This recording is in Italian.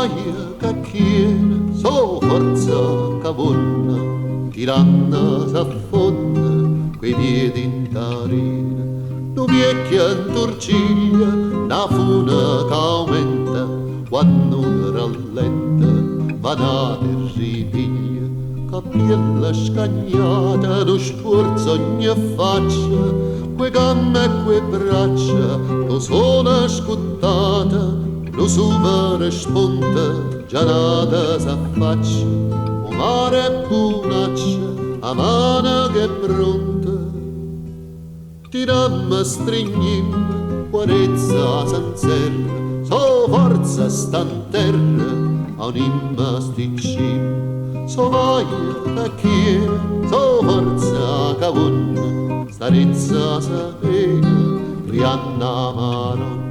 voglia che chiede, so forza che vuole, tirando s'affonda quei piedi in tarina. Nu vecchia in Turcia, una funa che aumenta, quando rallenta, va da terribile. Cappiella scagnata, lo sforzo ogni faccia, quei gambe e quei braccia, lo sono scottata, lo suvere spunta, già nata s'affaccia, o mare e punaccia, a mano che è pronta. Tiramma stringim, guarezza senserra, so forza sta in terra, a un'imma sticcim, so voglia che chiede, so forza che vunna, starezza sa pena, rianna mano.